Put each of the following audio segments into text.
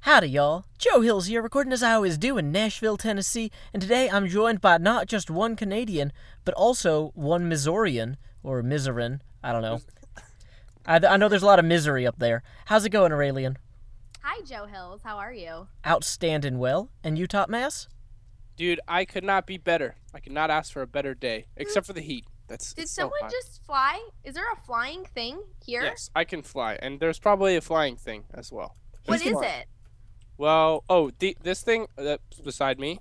Howdy, y'all. Joe Hills here, recording as I always do in Nashville, Tennessee, and today I'm joined by not just one Canadian, but also one Missourian, or Miserin, I don't know. I know there's a lot of misery up there. How's it going, Aurelian? Hi, Joe Hills. How are you? Outstanding well. And you, Top Mass? Dude, I could not be better. I could not ask for a better day, except for the heat. Did so someone hot. just fly? Is there a flying thing here? Yes, I can fly, and there's probably a flying thing as well. What is it? Well, this thing that's beside me.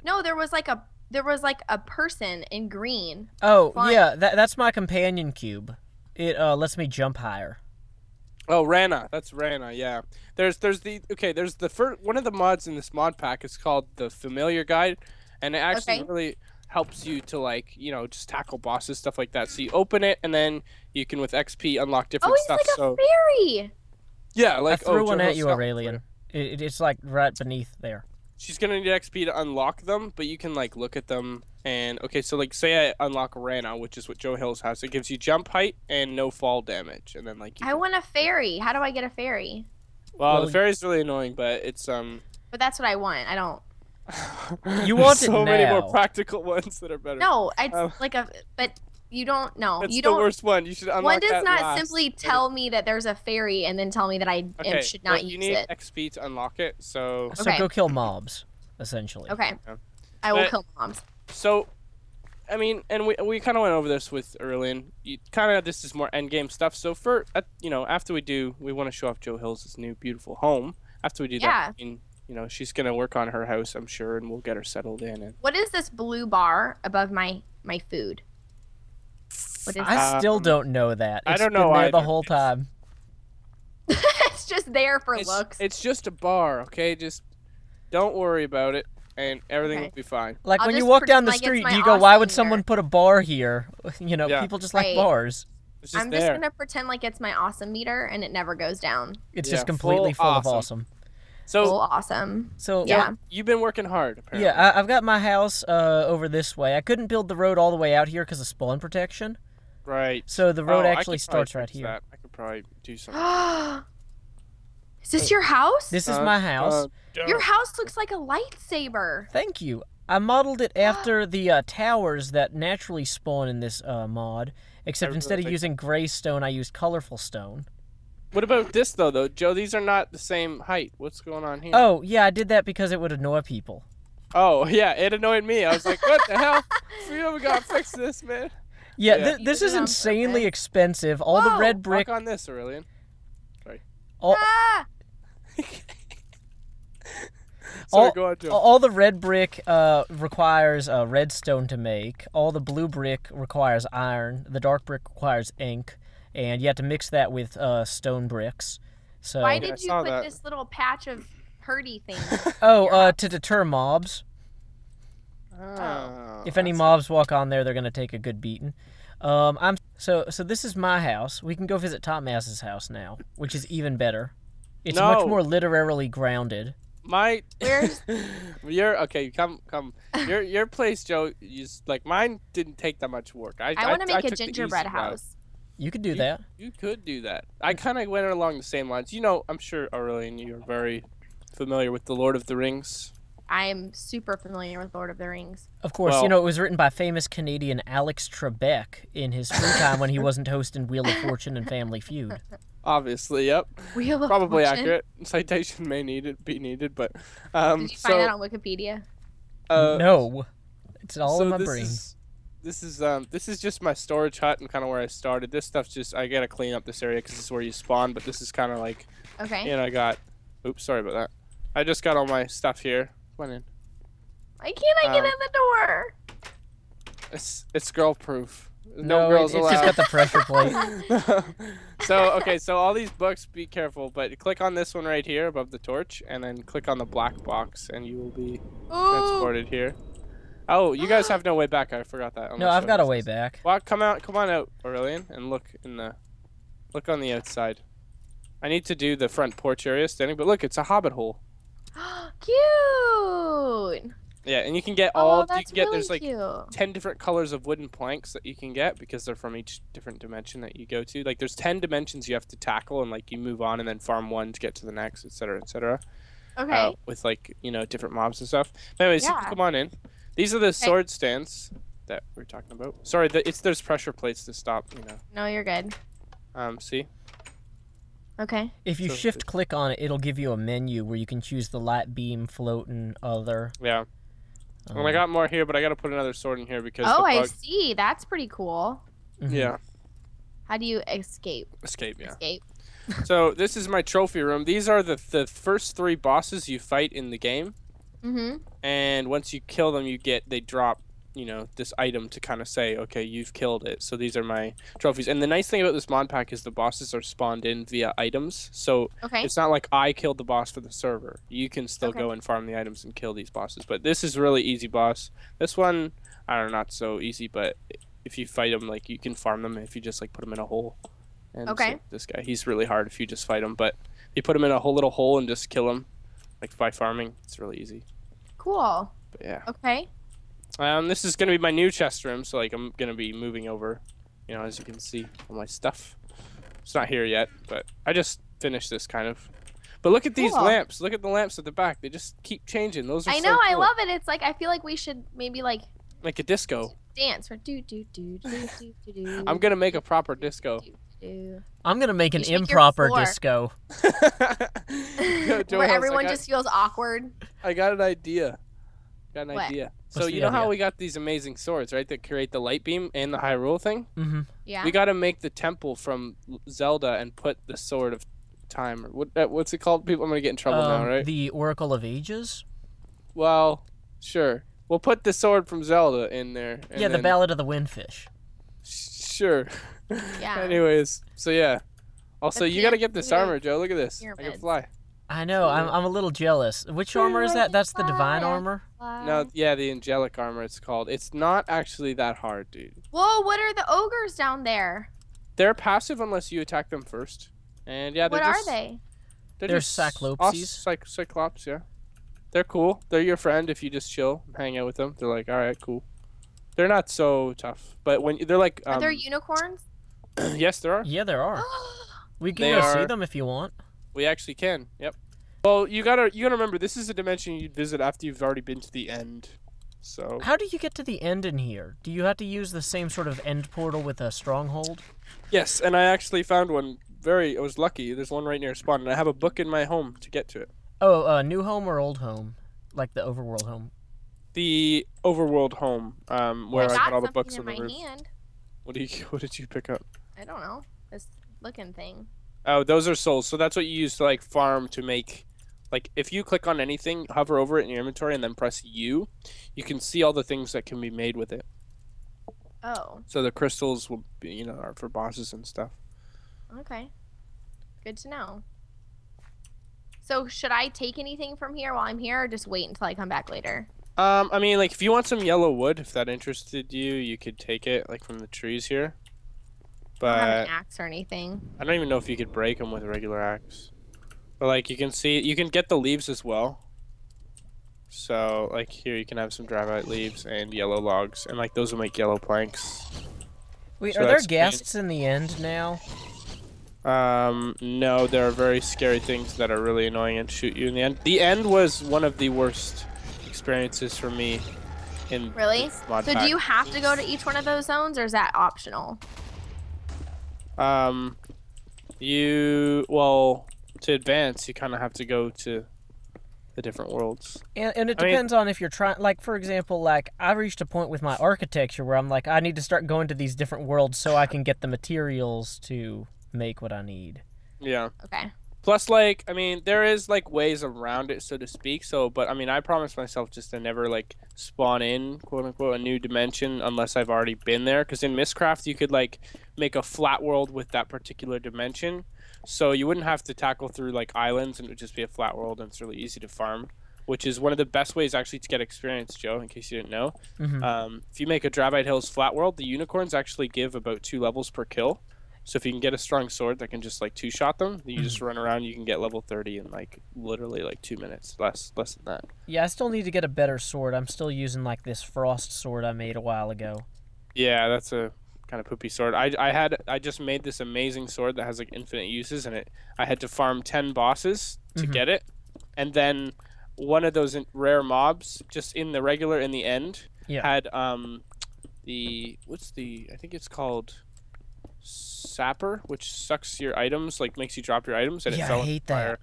No, there was like a person in green. Oh, flying. yeah, that's my companion cube. It lets me jump higher. Oh, Rana. That's Rana. Yeah. There's the first one of the mods in this mod pack is called the Familiar Guide, and it actually really helps you to just tackle bosses, stuff like that. So you open it, and then you can with XP unlock different stuff. He's like a fairy. Yeah, I threw one at you, Aurelian. It's like right beneath there. She's gonna need XP to unlock them, but you can look at them and so say I unlock Rana, which is what Joe Hills has. It gives you jump height and no fall damage, and then I want a fairy. How do I get a fairy? Well, the fairy's really annoying, but it's But that's what I want. I don't. You want it so now. many more practical ones that are better. No, it's but you don't know. It's You the don't. worst one. You should unlock One does that not last. simply tell me that there's a fairy and then tell me that I should not use you need it. XP to unlock it, so Okay. Go kill mobs, essentially. Okay. Yeah. I will But- kill moms. So, I mean, and we kind of went over this with Erlin. This is more endgame stuff. So after we want to show off Joe Hills' new beautiful home. After we do that, I mean, she's gonna work on her house, I'm sure, and we'll get her settled in. And What is this blue bar above my food? What is I still don't know that. I It's don't know been there the either. whole time. It's just there for it's, looks. it's just a bar, okay? Just don't worry about it, and everything Okay. will be fine. Like I'll when you just walk down pretend the like it's street, my do you go, why would awesome someone meter." put a bar here? Yeah. People just like Right. bars. It's just I'm there. just gonna pretend like it's my awesome meter and it never goes down. It's Yeah, just completely full of awesome. awesome. So Full awesome. So Yeah. you've been working hard, apparently. yeah, I've got my house over this way. I couldn't build the road all the way out here because of spawn protection. Right. So the road Oh, I actually could probably starts right fix here. that. I could probably do something. Is this your house? This is my house. Your house looks like a lightsaber. Thank you. I modeled it after the towers that naturally spawn in this mod, except instead of Everything. using gray stone, I used colorful stone. What about this though, Joe? These are not the same height. What's going on here? Oh, yeah, I did that because it would annoy people. Oh, yeah, it annoyed me. I was like, what the hell? We gotta fix this, man. Yeah, Yeah. this You is did it on insanely purpose. expensive. All the Whoa, red brick... Work on this, Aurelian. all, Ah! Sorry, all, go on, Joe. all the red brick requires redstone to make. All the blue brick requires iron. The dark brick requires ink. And you have to mix that with stone bricks. So, Why I did you saw put that. this little patch of purdy thing? to deter mobs. Oh, If any that's- mobs walk on there, they're gonna take a good beating. So this is my house. We can go visit Top Mass's house now, which is even better. It's much No. more literarily grounded. My Where's- come your place, Joe. Mine didn't take that much work. I want to make a took the gingerbread easy route. house. You could do that. You could do that. I kind of went along the same lines. I'm sure Aurelian, you're very familiar with the Lord of the Rings. I am super familiar with Lord of the Rings. Of course, Well- it was written by famous Canadian Alex Trebek in his free time when he wasn't hosting Wheel of Fortune and Family Feud. Obviously, yep. Wheel of Probably Fortune. accurate. Citation may be needed, but Did you find that on Wikipedia? No, it's all so in my this brain. this is just my storage hut and kind of where I started. This stuff's just I gotta clean up this area because this is where you spawn. But this is kind of like Okay. I got. Oops, sorry about that. I just got all my stuff here. Come on in. Why can't I get Um, in the door? It's girl proof. No, girls it's just got allowed. the pressure plate. So all these books, be careful. But click on this one right here above the torch, and then click on the black box, and you will be transported here. Oh, you guys have no way back. I forgot that. No, I've got a way back. Well, come on out, Aurelian, and look on the outside. I need to do the front porch area standing, but look, it's a hobbit hole. Cute. Yeah, and you can get Oh, all. You that's can get really there's like cute. 10 different colors of wooden planks that you can get because they're from each different dimension that you go to. Like there's 10 dimensions you have to tackle, and like you move on and then farm one to get to the next, etc., etc. Okay. With like different mobs and stuff. But anyways, you can Yeah. come on in. These are the sword stands that we're talking about. Sorry, there's pressure plates to stop. No, you're good. See. Okay. If you So shift click on it, it'll give you a menu where you can choose the light beam, float, and other. Yeah. Well, I got more here, but I got to put another sword in here because. Oh, the I bug... see. That's pretty cool. Yeah. How do you escape? Escape. Yeah. Escape. So this is my trophy room. These are the first 3 bosses you fight in the game. Mm-hmm. And once you kill them, they drop, this item to kind of say, okay, you've killed it. So these are my trophies. And the nice thing about this mod pack is the bosses are spawned in via items. So it's not like I killed the boss for the server. You can still go and farm the items and kill these bosses. But this is really easy boss. This one, I don't know, not so easy, but if you fight them, like you can farm them if you just like put them in a hole. And so this guy, he's really hard if you just fight him. But if you put him in a whole little hole and just kill him, like by farming, it's really easy. Cool. But yeah. Okay. This is gonna be my new chest room, so like I'm gonna be moving over, as you can see, all my stuff. It's not here yet, but I just finished this kind of. But look at these lamps. Look at the lamps at the back. They just keep changing. Those are I so know. cool. I love it. It's like I feel like we should maybe like a disco. Dance or do do do do do do do. I'm gonna make a proper disco. I'm gonna make an You should make your improper floor. disco. Where everyone just feels awkward. I got an idea. Idea. So What's you the know how idea? we got these amazing swords, right? That create the light beam and the Hyrule thing. Mm-hmm. Yeah. We got to make the temple from Zelda and put the sword of time. Or what's it called? People, I'm gonna get in trouble now, right? The Oracle of Ages. Well, sure. We'll put the sword from Zelda in there. And Yeah, the then... Ballad of the Windfish. Sure. Yeah. Anyways, so yeah. Also, you gotta get this armor, Joe. Look at this. I can Pyramids. fly. I know. I'm a little jealous. Which armor is that? That's the divine armor. No, yeah, the angelic armor. It's called. It's not actually that hard, dude. Whoa! What are the ogres down there? They're passive unless you attack them first. And yeah, What are they? They're just Cyclopses. Cyclops, yeah. They're cool. They're your friend if you just chill and hang out with them. They're like, all right, cool. They're not so tough, but when they're like, Are there unicorns? yes, there are. Yeah, there are. We can They go see are- them if you want. We actually can. Yep. Well, you gotta remember this is a dimension you'd visit after you've already been to the end. So. How do you get to the end in here? Do you have to use the same sort of end portal with a stronghold? Yes, and I actually found one. I was lucky. There's one right near spawn, and I have a book in my home to get to it. Oh, new home or old home? Like the overworld home. The overworld home, where I got all the something books in on the my roof. hand. What did you pick up? I don't know. This looking thing. Oh, those are souls. So that's what you use to like farm to make. Like if you click on anything, hover over it in your inventory, and then press U, you can see all the things that can be made with it. Oh. So the crystals will be, are for bosses and stuff. Okay. Good to know. So should I take anything from here while I'm here, or just wait until I come back later? I mean, like if you want some yellow wood, if that interested you, you could take it like from the trees here. I don't have But an axe or anything. I don't even know if you could break them with a regular axe. But like you can get the leaves as well. So like here you can have some dravite leaves and yellow logs, and like those will make yellow planks. Wait, So are there that's guests in the end now? No, there are very scary things that are really annoying and shoot you in the end. The end was one of the worst experiences for me in Really? this mod So pack. do you have to go to each one of those zones, or is that optional? To advance, you kind of have to go to the different worlds. And it I mean- depends on if you're trying. Like, for example, like, I've reached a point with my architecture where I'm like, I need to start going to these different worlds so I can get the materials to make what I need. Yeah. Okay. Plus, like, I mean, there is, like, ways around it, so to speak. So, but, I mean, I promised myself just to never, like, spawn in, quote-unquote, a new dimension unless I've already been there. Because in Mistcraft, you could, like, make a flat world with that particular dimension. So you wouldn't have to tackle through, like, islands, and it would just be a flat world, and it's really easy to farm. Which is one of the best ways, actually, to get experience, Joe, in case you didn't know. Mm-hmm. If you make a Dravite Hills flat world, the unicorns actually give about 2 levels per kill. So if you can get a strong sword that can just like two-shot them, you just run around. You can get level 30 in like literally like 2 minutes, less than that. Yeah, I still need to get a better sword. I'm still using like this frost sword I made a while ago. Yeah, that's a kind of poopy sword. I just made this amazing sword that has like infinite uses, and I had to farm 10 bosses to get it, and then one of those rare mobs just in the regular in the end had I think it's called Sapper, which sucks your items, like makes you drop your items, and it fell into fire.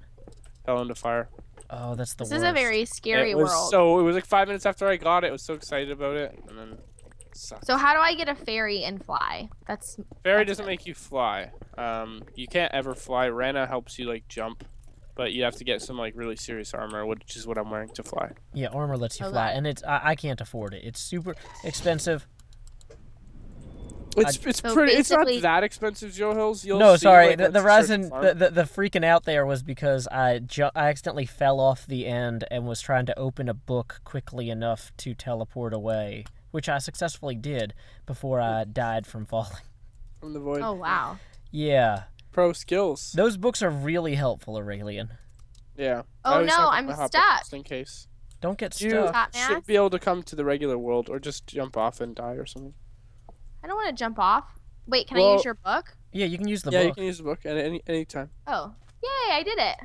Fell into fire. Oh, that's the worst. This is a very scary world. So it was like 5 minutes after I got it. I was so excited about it, and then it sucked. So how do I get a fairy and fly? Fairy doesn't make you fly. You can't ever fly. Rana helps you like jump, but you have to get some like really serious armor, which is what I'm wearing to fly. Yeah, armor lets you fly, and I can't afford it. It's super expensive. It's not that expensive, Joe Hills. No, sorry. The reason the freaking out there was because I accidentally fell off the end and was trying to open a book quickly enough to teleport away, which I successfully did before I died from falling. From the void. Oh wow. Yeah. Pro skills. Those books are really helpful, Aurelian. Yeah. Oh no, I'm stuck. Just in case. Don't get stuck. You should be able to come to the regular world, or just jump off and die or something. I don't want to jump off. Wait, can I use your book? Yeah, you can use the book. Yeah, you can use the book at any time. Oh, yay! I did it.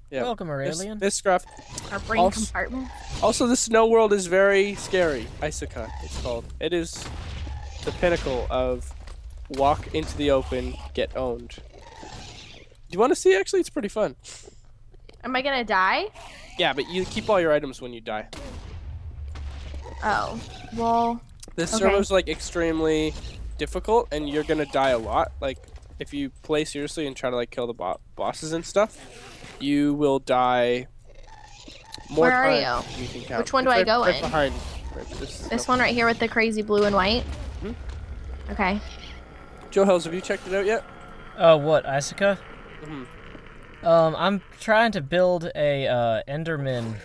Yeah. Welcome, Aurelian. This Scruff. Our brain compartment. Also, the snow world is very scary. Icica, it's called. It is the pinnacle of walk into the open, get owned. Do you want to see? Actually, it's pretty fun. Am I gonna die? Yeah, but you keep all your items when you die. Oh, well. This server's like extremely difficult, and you're gonna die a lot. Like, if you play seriously and try to like kill the bosses and stuff, you will die more times. Where are you? You can count. Which one do I go in? Behind. This one right here with the crazy blue and white. Okay. Joe Hills, have you checked it out yet? What, Icica? I'm trying to build a Enderman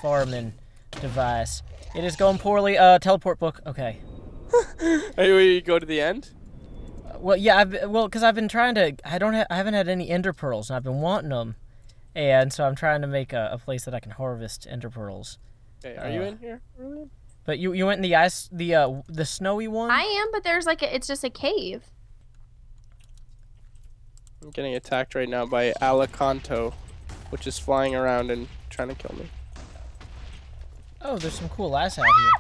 farming device. It is going poorly. Teleport book. Okay. Are you go to the end? Well, yeah. Because I've been trying to. I haven't had any Ender pearls, and I've been wanting them, and so I'm trying to make a place that I can harvest Ender pearls. Okay, are you in here, Aurelian? But you went in the ice, the snowy one. I am, but there's like it's just a cave. I'm getting attacked right now by Alicanto, which is flying around and trying to kill me. Oh, there's some cool ice out here.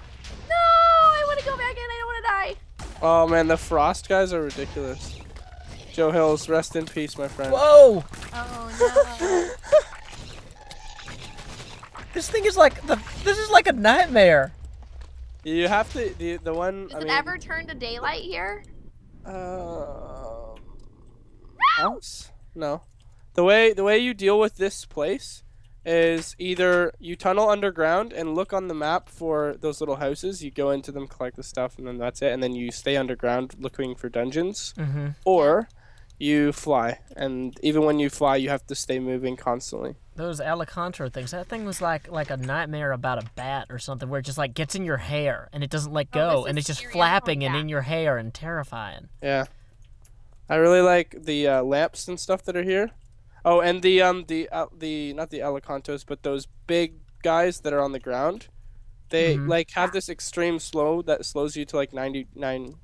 No, I want to go back in. I don't want to die. Oh man, the frost guys are ridiculous. Joe Hills, rest in peace, my friend. Whoa! Oh no. This thing is like this is like a nightmare. You have to the one. Does it ever turn to daylight here? No. The way you deal with this place is either you tunnel underground and look on the map for those little houses. You go into them, collect the stuff, and then that's it. And then you stay underground looking for dungeons. Or you fly. And even when you fly, you have to stay moving constantly. Those Alicanto things. That thing was like a nightmare about a bat or something where it just like gets in your hair and it doesn't let go. And it's just flapping and in your hair and terrifying. Yeah. I really like the lamps and stuff that are here. Oh, and the not the Alicantos, but those big guys that are on the ground. They like have this extreme slow that slows you to like 99%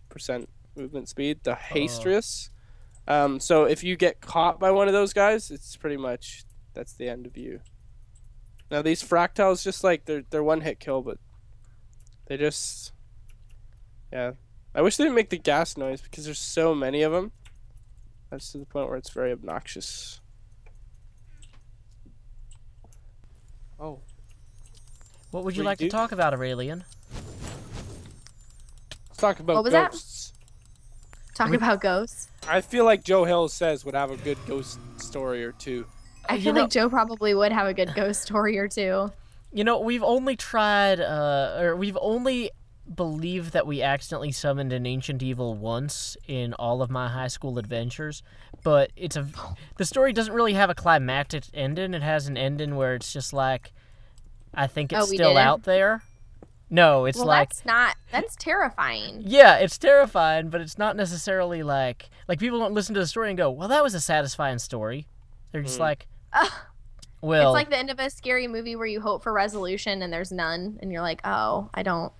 movement speed. The Hastrius. So if you get caught by one of those guys, it's pretty much that's the end of you. Now these fractals just like they're one hit kill, but they just I wish they didn't make the gas noise because there's so many of them. That's to the point where it's very obnoxious. Oh. What would you like to talk about, Aurelian? Let's talk about what was ghosts. Talk about ghosts. I feel like Joe Hills says would have a good ghost story or two. I feel like Joe probably would have a good ghost story or two. You know, we've only tried, or we've only believed that we accidentally summoned an ancient evil once in all of my high school adventures, but the story doesn't really have a climactic ending. It has an ending where it's just like, I think it's still out there. No, it's Well, like that's terrifying. yeah, it's terrifying, but it's not necessarily like people don't listen to the story and go, "Well, that was a satisfying story." They're just like, Ugh. "Well, It's like the end of a scary movie where you hope for resolution and there's none, and you're like, oh, I don't.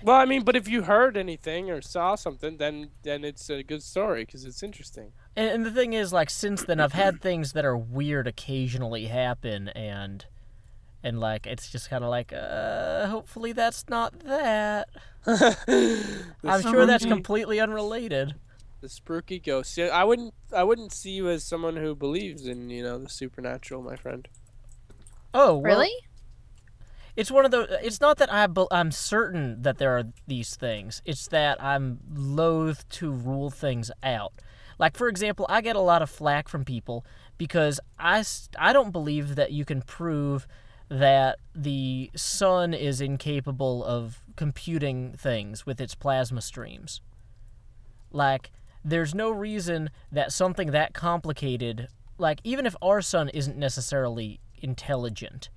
Well, I mean, but if you heard anything or saw something, then it's a good story because it's interesting. And the thing is, like, since then, I've had things that are weird occasionally happen, and like, it's just kind of like, hopefully that's not that. I'm sure that's completely unrelated. The spooky ghost. Yeah, I wouldn't see you as someone who believes in, the supernatural, my friend. Oh, well, Really? it's one of those. It's not that I'm certain that there are these things. It's that I'm loath to rule things out. Like, for example, I get a lot of flack from people because I don't believe that you can prove that the sun is incapable of computing things with its plasma streams. Like, there's no reason that something that complicated, like, even if our sun isn't necessarily intelligent,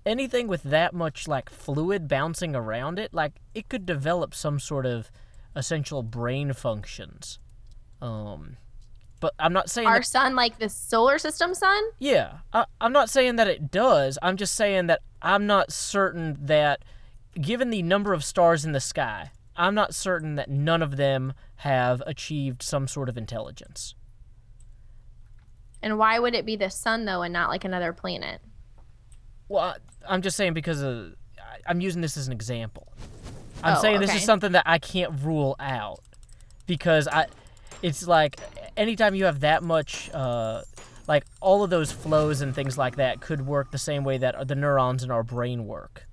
anything with that much, like, fluid bouncing around it, like, it could develop some sort of essential brain functions. But I'm not saying Our sun, like the solar system sun? yeah, I'm not saying that it does. I'm just saying that I'm not certain that, given the number of stars in the sky, I'm not certain that none of them have achieved some sort of intelligence. And why would it be the sun, though, and not like another planet? Well, I'm just saying because I'm using this as an example. I'm Oh, saying this okay. is something that I can't rule out because it's like anytime you have that much, like all of those flows and things like that could work the same way that the neurons in our brain work.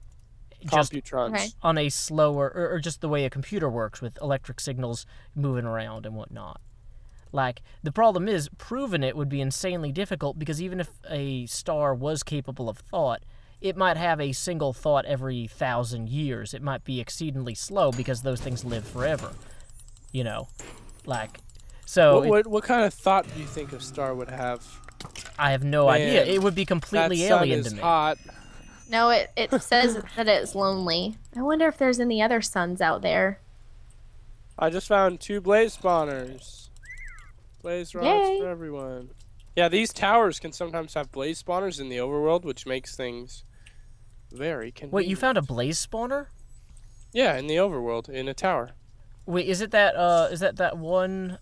Just Computrons. Okay. on a slower, or just the way a computer works with electric signals moving around and whatnot. Like, the problem is, proving it would be insanely difficult because even if a star was capable of thought, it might have a single thought every 1,000 years. It might be exceedingly slow because those things live forever. You know? Like, so... What kind of thought do you think a star would have? I have no idea. It would be completely That sun alien is to me. hot. No, it says that it's lonely. I wonder if there's any other suns out there. I just found 2 blaze spawners. Blaze rods Yay. for everyone. Yeah, these towers can sometimes have blaze spawners in the overworld, which makes things very convenient. Wait, you found a blaze spawner? Yeah, in the overworld, in a tower. Wait, is it that that one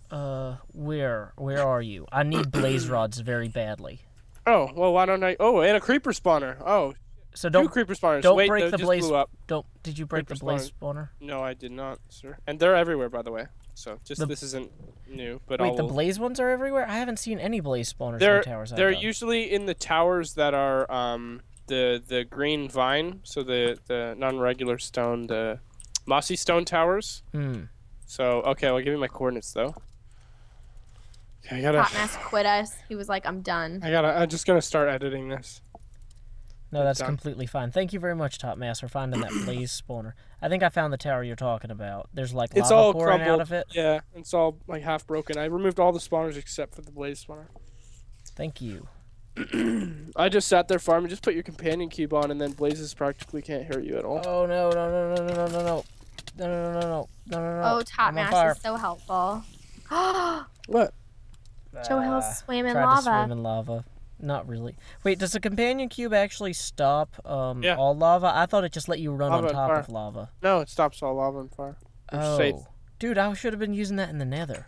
where are you? I need blaze rods very badly. Oh, well, why don't I... Oh, and a creeper spawner. Oh, So 2 don't creeper spawners. don't Wait, break they the just blaze. blew up. Did you break Creeper the blaze spawner? No, I did not, sir. And they're everywhere, by the way. So, this isn't new, but Wait, the blaze ones are everywhere? I haven't seen any blaze spawners in the towers. They're I've done. usually in the towers that are the green vine, so the non-regular stone, the mossy stone towers. Hmm. So okay, well, give me my coordinates though. Okay, I Hot Mess quit us. He was like, I'm done. I'm just gonna start editing this. No, that's done. completely fine. Thank you very much, Top Mass, for finding that blaze spawner. I think I found the tower you're talking about. There's like It's lava all pouring crumbled. out of it. Yeah, it's all like half broken. I removed all the spawners except for the blaze spawner. Thank you. I just sat there farming. Just put your companion cube on, and then blazes practically can't hurt you at all. Oh no no no no no no no no no. Oh, Top I'm on Mass fire. is so helpful. What? Joe Hill swam in tried lava. to swim in lava. Not really. Wait, does the companion cube actually stop Yeah. all lava? I thought it just let you run Lava on and top fire. of lava. No, it stops all lava and fire. You're Oh, safe. dude, I should have been using that in the Nether.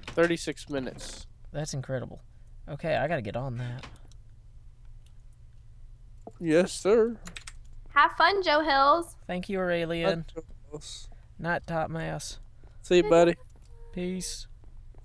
36 minutes. That's incredible. Okay, I gotta get on that. Yes, sir. Have fun, Joe Hills. Thank you, Aurelian. Not Top Mass. See you, buddy. Peace.